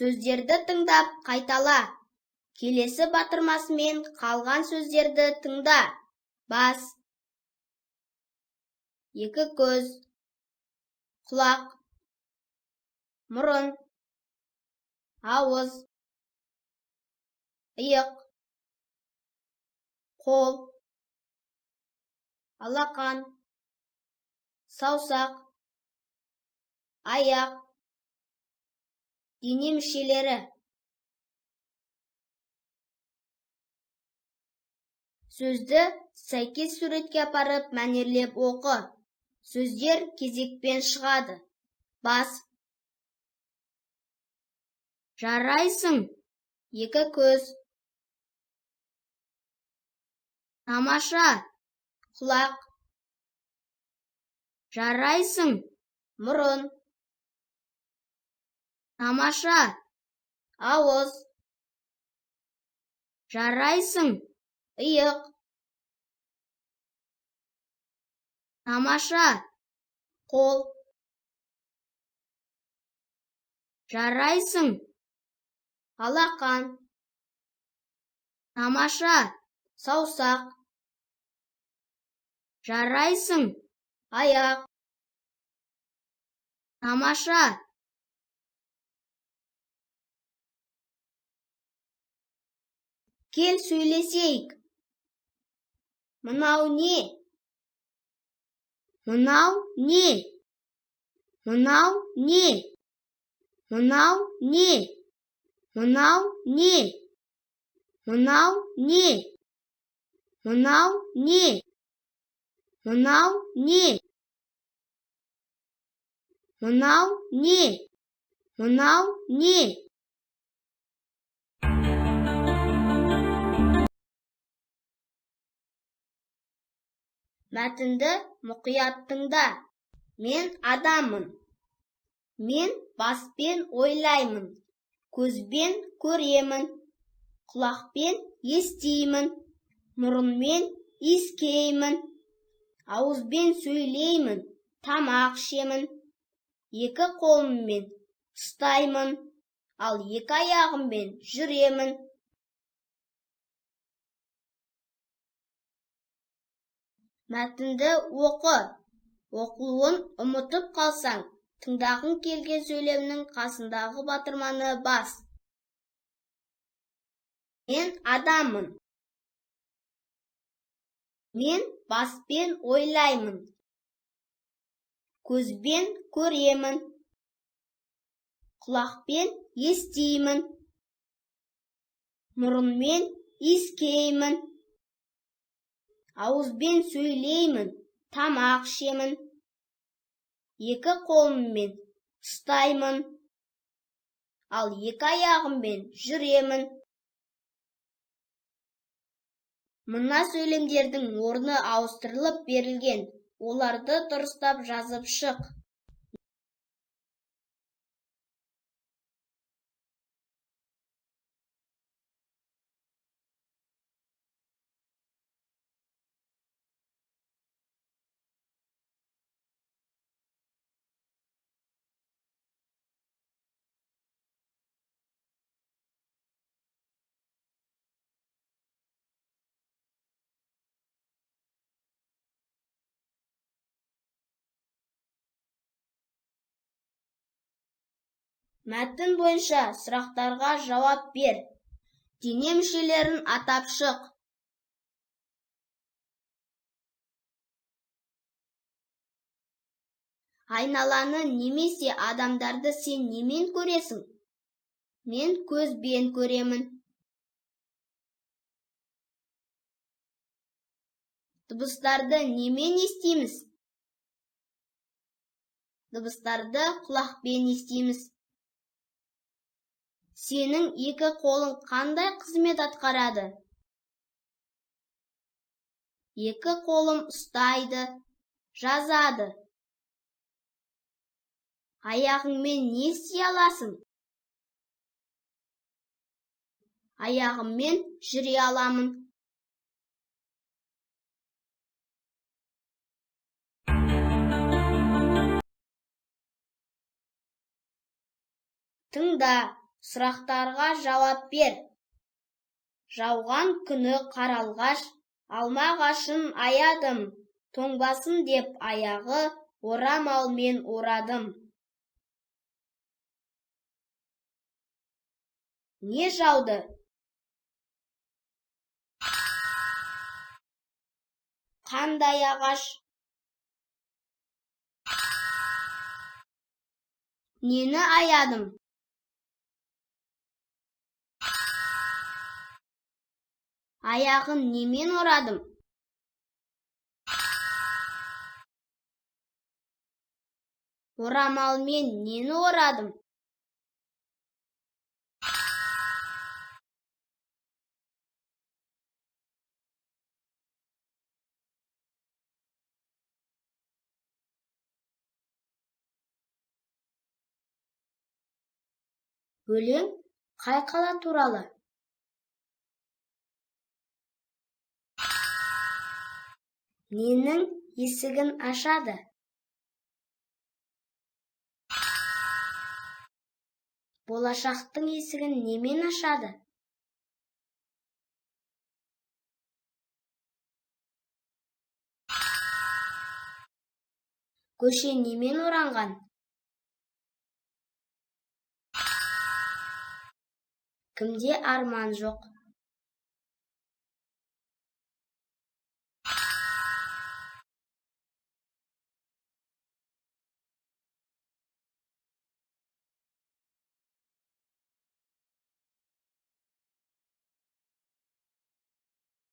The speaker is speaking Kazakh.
Сөздерді тыңдап қайтала. Келесі батырмасымен қалған сөздерді тыңда. Бас, екі көз, құлақ, мұрын, ауыз, иық, қол, алақан, саусақ, аяқ, дене мүшелері. Сөзді сәйкес суретке апарып мәнерлеп оқы. Сөздер кезекпен шығады. Бас, жарайсың, екі көз, тамаша, құлақ, жарайсың, мұрын, тамаша, ауыз, жарайсың, иық, тамаша, қол, жарайсың, алақан, тамаша, саусақ, жарайсың, аяқ, тамаша. Кел сөйлесейік. Мынау не? Мынау не? Мынау не? Мынау не? Мынау не? Мынау не? Мынау не? Мынау не? Мынау не? Мынау не? Мәтінді мұқият тыңда. Мен адаммын. Мен баспен ойлаймын. Көзбен көремін. Құлақпен естеймін. Мұрынмен иіскеймін. Ауызбен сөйлеймін. Тамақ ішемін. Екі қолыммен ұстаймын. Ал екі аяғыммен жүремін. Мәтінді оқы. Оқылуын ұмытып қалсаң, тыңдағың келген сөйлемнің қасындағы батырманы бас. Мен адаммын. Мен баспен ойлаймын. Көзбен көремін. Құлақпен естеймін. Мұрынмен иіскеймін. Ауызбен сөйлеймін. Тамақ ішемін. Екі қолыммен ұстаймын. Ал екі аяғыммен жүремін. Мына сөйлемдердің орны ауыстырылып берілген. Оларды дұрыстап жазып шық. Мәтін бойынша сұрақтарға жауап бер. Дене мүшелерін атап шық. Айналаны немесе адамдарды сен немен көресің? Мен көзбен көремін. Дыбыстарды немен естиміз? Дыбыстарды құлақпен естиміз. Сенің екі қолың қандай қызмет атқарады? Екі қолым ұстайды, жазады. Аяғыңмен не істей аласың? Аяғыммен жүре аламын. Тыңда, Сұрақтарға жауап бер. Жауған күні қаралғаш, алма ағашын аядым, тоңбасын деп аяғы орамалмен орадым. Не жауды? Қандай ағаш? Нені аядым? Аяғын немен орадым? Орамалмен нені орадым? Өлең қай қала туралы? Ненің есігін ашады? Болашақтың есігін немен ашады? Көше немен оранған? Кімде арман жоқ?